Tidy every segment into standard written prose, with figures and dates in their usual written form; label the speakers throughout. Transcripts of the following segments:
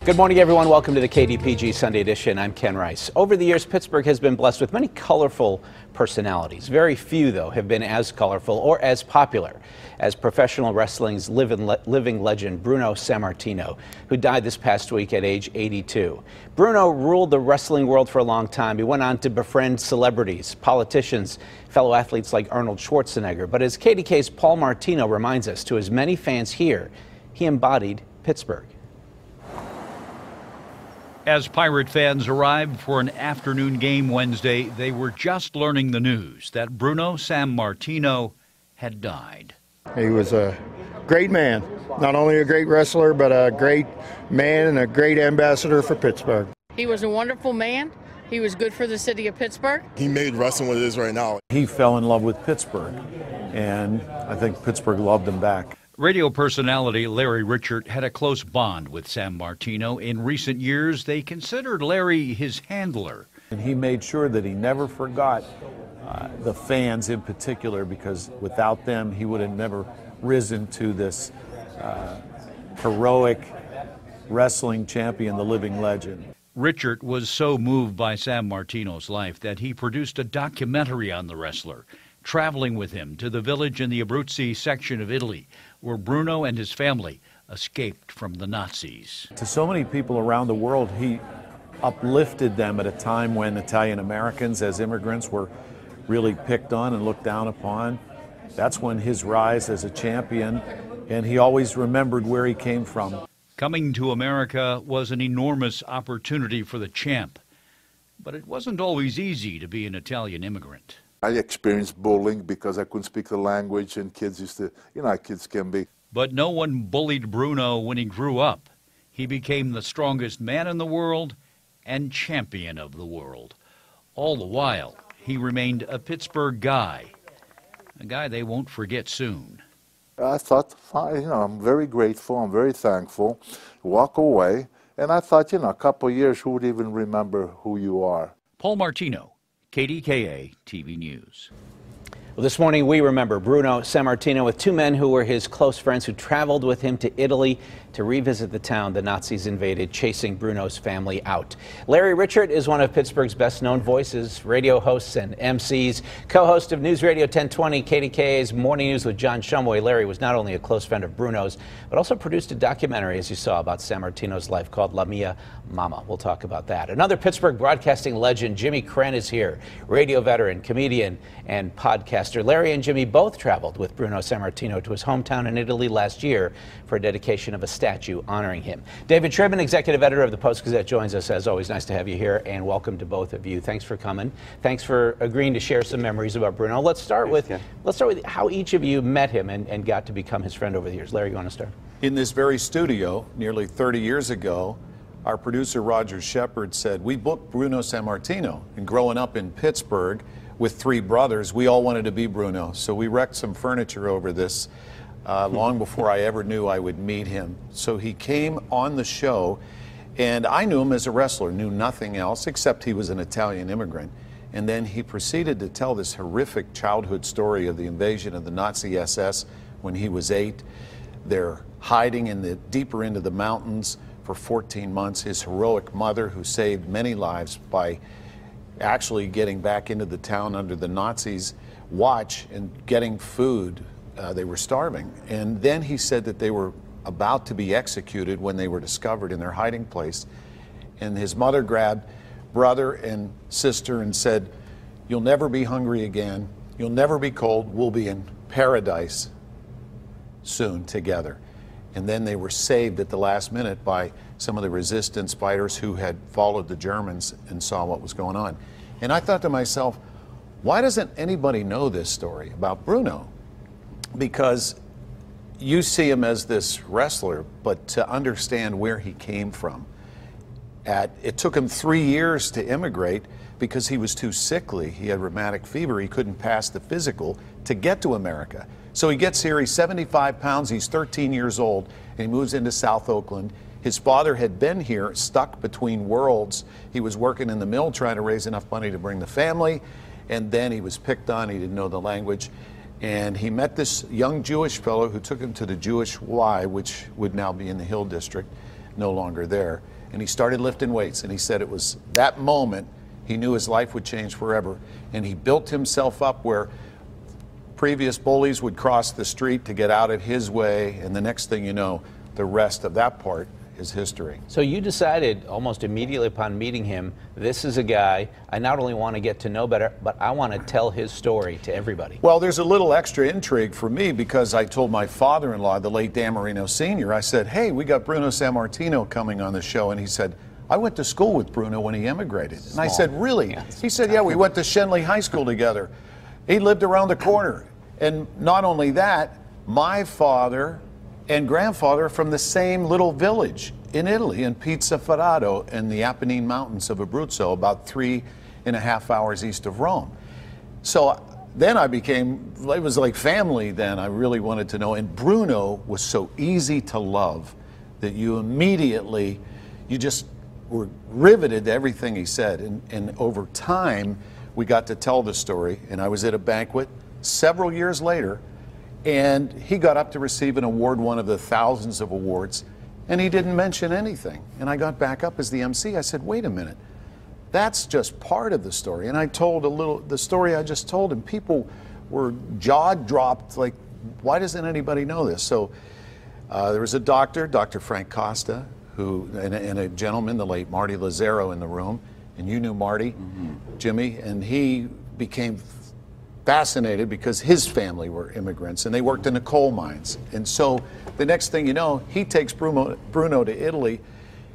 Speaker 1: Good morning, everyone. Welcome to the KDPG Sunday Edition. I'm Ken Rice. Over the years, Pittsburgh has been blessed with many colorful personalities. Very few, though, have been as colorful or as popular as professional wrestling's living legend Bruno Sammartino, who died this past week at age 82. Bruno ruled the wrestling world for a long time. He went on to befriend celebrities, politicians, fellow athletes like Arnold Schwarzenegger. But as KDK's Paul Martino reminds us, to his many fans here, he embodied Pittsburgh.
Speaker 2: As Pirate fans arrived for an afternoon game Wednesday, they were just learning the news that Bruno Sammartino had died.
Speaker 3: He was a great man, not only a great wrestler, but a great man and a great ambassador for Pittsburgh.
Speaker 4: He was a wonderful man. He was good for the city of Pittsburgh.
Speaker 5: He made wrestling what it is right now.
Speaker 6: He fell in love with Pittsburgh, and I think Pittsburgh loved him back.
Speaker 2: Radio personality Larry Richert had a close bond with Sammartino. In recent years, they considered Larry his handler.
Speaker 6: And he made sure that he never forgot the fans in particular, because without them, he would have never risen to this heroic wrestling champion, the living legend.
Speaker 2: Richert was so moved by Sammartino's life that he produced a documentary on the wrestler, traveling with him to the village in the Abruzzi section of Italy, where Bruno and his family escaped from the Nazis.
Speaker 6: To so many people around the world, he uplifted them at a time when Italian Americans as immigrants were really picked on and looked down upon. That's when his rise as a champion, and he always remembered where he came from.
Speaker 2: Coming to America was an enormous opportunity for the champ, but it wasn't always easy to be an Italian immigrant.
Speaker 7: I experienced bullying because I couldn't speak the language, and kids used to, you know how kids can be.
Speaker 2: But no one bullied Bruno when he grew up. He became the strongest man in the world and champion of the world. All the while, he remained a Pittsburgh guy, a guy they won't forget soon.
Speaker 7: I thought, you know, I'm very grateful, I'm very thankful, walk away, and I thought, you know, a couple of years, who would even remember who you are?
Speaker 2: Paul Martino, KDKA-TV News.
Speaker 1: Well, this morning we remember Bruno Sammartino with two men who were his close friends who traveled with him to Italy to revisit the town the Nazis invaded, chasing Bruno's family out. Larry Richert is one of Pittsburgh's best-known voices, radio hosts and MCs, co-host of News Radio 1020, KDKA's Morning News with John Shumway. Larry was not only a close friend of Bruno's, but also produced a documentary, as you saw, about Sammartino's life called La Mia Mama. We'll talk about that. Another Pittsburgh broadcasting legend, Jimmy Krenn, is here, radio veteran, comedian, and podcaster. Larry and Jimmy both traveled with Bruno Sammartino to his hometown in Italy last year for a dedication of a statue honoring him. David Tribben, executive editor of the Post-Gazette, joins us. As always, nice to have you here, and welcome to both of you. Thanks for coming. Thanks for agreeing to share some memories about Bruno. Let's start with how each of you met him and got to become his friend over the years. Larry, you want to start?
Speaker 6: In this very studio, nearly 30 years ago, our producer Roger Shepard said, we booked Bruno Sammartino, and growing up in Pittsburgh with three brothers, we all wanted to be Bruno. So we wrecked some furniture over this long before I ever knew I would meet him. So he came on the show, and I knew him as a wrestler, knew nothing else except he was an Italian immigrant. And then he proceeded to tell this horrific childhood story of the invasion of the Nazi SS when he was 8. They're hiding in the deeper into the mountains for 14 months. His heroic mother, who saved many lives by actually getting back into the town under the Nazis' watch and getting food. They were starving. And then he said that they were about to be executed when they were discovered in their hiding place. And his mother grabbed brother and sister and said, you'll never be hungry again. You'll never be cold. We'll be in paradise soon together. And then they were saved at the last minute by some of the resistance fighters who had followed the Germans and saw what was going on. And I thought to myself, why doesn't anybody know this story about Bruno? Because you see him as this wrestler, but to understand where he came from. It took him 3 years to immigrate because he was too sickly. He had rheumatic fever. He couldn't pass the physical to get to America. So he gets here, he's 75 pounds, he's 13 years old, and he moves into South Oakland. His father had been here, stuck between worlds. He was working in the mill trying to raise enough money to bring the family, and then he was picked on, he didn't know the language. And he met this young Jewish fellow who took him to the Jewish Y, which would now be in the Hill District. no longer there. And he started lifting weights, and he said it was that moment he knew his life would change forever. And he built himself up where previous bullies would cross the street to get out of his way, and the next thing you know, the rest of that part is history.
Speaker 1: So you decided almost immediately upon meeting him, this is a guy I not only want to get to know better, but I want to tell his story to everybody.
Speaker 6: Well, there's a little extra intrigue for me because I told my father-in-law, the late Dan Marino Sr., I said, hey, we got Bruno Sammartino coming on the show, and he said, I went to school with Bruno when he immigrated. And I said, really? Yeah, he said, yeah, we went to Shenley High School together. He lived around the corner. And not only that, my father and grandfather are from the same little village in Italy, in Pizzaferrato, in the Apennine Mountains of Abruzzo, about 3.5 hours east of Rome. So then I became, it was like family then. I really wanted to know. And Bruno was so easy to love that you immediately, you just were riveted to everything he said. And over time, we got to tell the story. And I was at a banquet several years later, and he got up to receive an award, one of the thousands of awards, and he didn't mention anything. And I got back up as the MC. I said, wait a minute, that's just part of the story. And I told the story I just told, and people were jaw-dropped, like, why doesn't anybody know this? So there was a doctor, Dr. Frank Costa, who, and a gentleman, the late Marty Lazzaro, in the room, and you knew Marty, Jimmy, and he became fascinated because his family were immigrants and they worked in the coal mines. And so the next thing you know, he takes Bruno to Italy,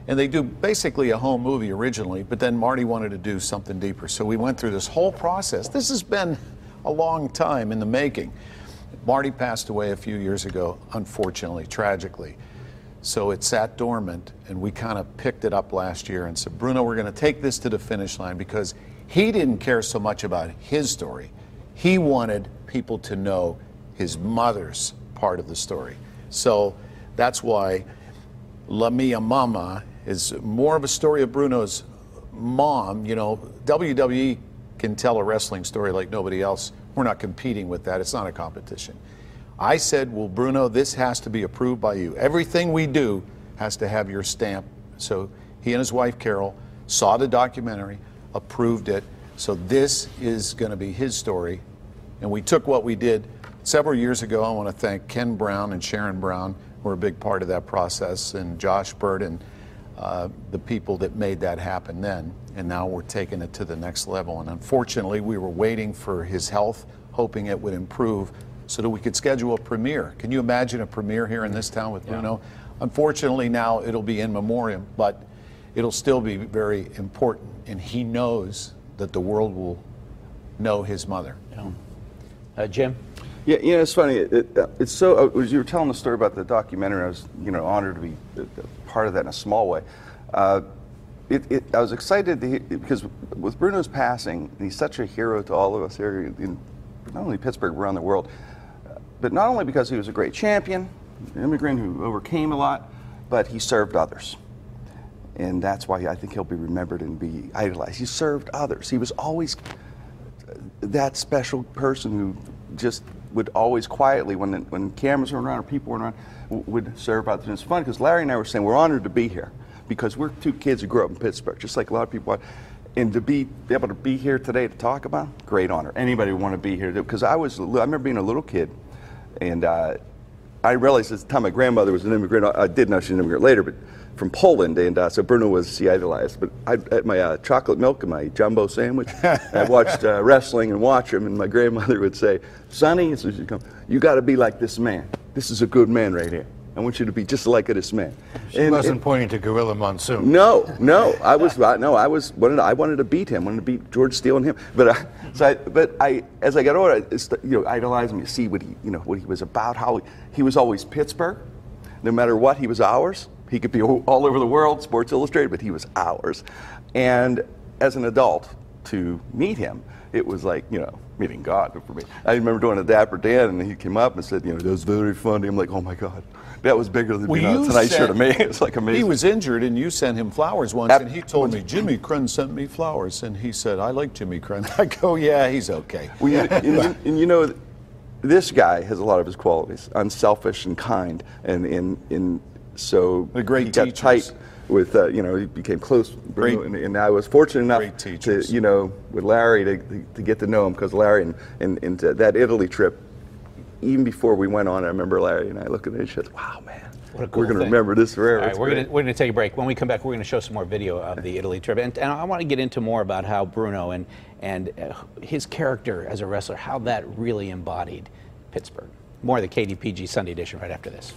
Speaker 6: and they do basically a home movie originally, but then Marty wanted to do something deeper. So we went through this whole process. This has been a long time in the making. Marty passed away a few years ago, unfortunately, tragically. So it sat dormant, and we kind of picked it up last year and said, Bruno, we're going to take this to the finish line, because he didn't care so much about his story. He wanted people to know his mother's part of the story. So that's why La Mia Mama is more of a story of Bruno's mom. You know, WWE can tell a wrestling story like nobody else. We're not competing with that. It's not a competition. I said, well, Bruno, this has to be approved by you. Everything we do has to have your stamp. So he and his wife, Carol, saw the documentary, approved it. So this is going to be his story. And we took what we did several years ago. I want to thank Ken Brown and Sharon Brown, who were a big part of that process, and Josh Bird, and the people that made that happen then. And now we're taking it to the next level. And unfortunately, we were waiting for his health, hoping it would improve so that we could schedule a premiere. Can you imagine a premiere here in this town with Bruno? Unfortunately, now it'll be in memoriam, but it'll still be very important. And he knows that the world will know his mother.
Speaker 1: Jim?
Speaker 8: Yeah, you know, it's funny. It's so. As you were telling the story about the documentary, I was, you know, honored to be part of that in a small way. I was excited to hear, because with Bruno's passing, he's such a hero to all of us here in not only Pittsburgh, but around the world. But not only because he was a great champion, an immigrant who overcame a lot, but he served others. And that's why I think he'll be remembered and be idolized. He served others. He was always that special person who just would always quietly, when cameras were around or people were around, would serve others. And it's fun because Larry and I were saying we're honored to be here because we're two kids who grew up in Pittsburgh, just like a lot of people are. And to be able to be here today to talk about him, great honor. Anybody would want to be here, because I remember being a little kid, and I realized at the time my grandmother was an immigrant. I did know she was an immigrant later, but from Poland, and so Bruno was, she idolized. But I had my chocolate milk and my jumbo sandwich. I watched wrestling and watch him, and my grandmother would say, Sonny, so she'd come, you got to be like this man. This is a good man right here. I want you to be just like this man.
Speaker 9: She wasn't pointing to Gorilla Monsoon.
Speaker 8: No, I wanted to beat him. I wanted to beat George Steele and him. But as I got older, idolized him. You see what he was about. How he was always Pittsburgh. No matter what, he was ours. He could be all over the world, Sports Illustrated, but he was ours. And as an adult, to meet him, it was like, meeting God for me. I remember doing a Dapper Dan, and he came up and said, that was very funny. I'm like, oh my God, that was bigger than being on Tonight Show to me. It's like amazing.
Speaker 6: He was injured, and you sent him flowers once, and he told me, Jimmy Crun sent me flowers, and he said, I like Jimmy Crun. I go, yeah, he's okay.
Speaker 8: Well, and this guy has a lot of his qualities, unselfish and kind, and so
Speaker 6: The great
Speaker 8: he got
Speaker 6: teachers.
Speaker 8: tight with, he became close with Bruno, and I was fortunate enough to, with Larry to get to know him, because Larry and that Italy trip, even before we went on, I remember Larry and I looking at each other, wow, man,
Speaker 1: what a cool
Speaker 8: we're going to
Speaker 1: thing.
Speaker 8: remember this forever.
Speaker 1: All right, we're going to take a break. When we come back, we're going to show some more video of the Italy trip, and I want to get into more about how Bruno and his character as a wrestler, how that really embodied Pittsburgh. More of the KDPG Sunday edition right after this.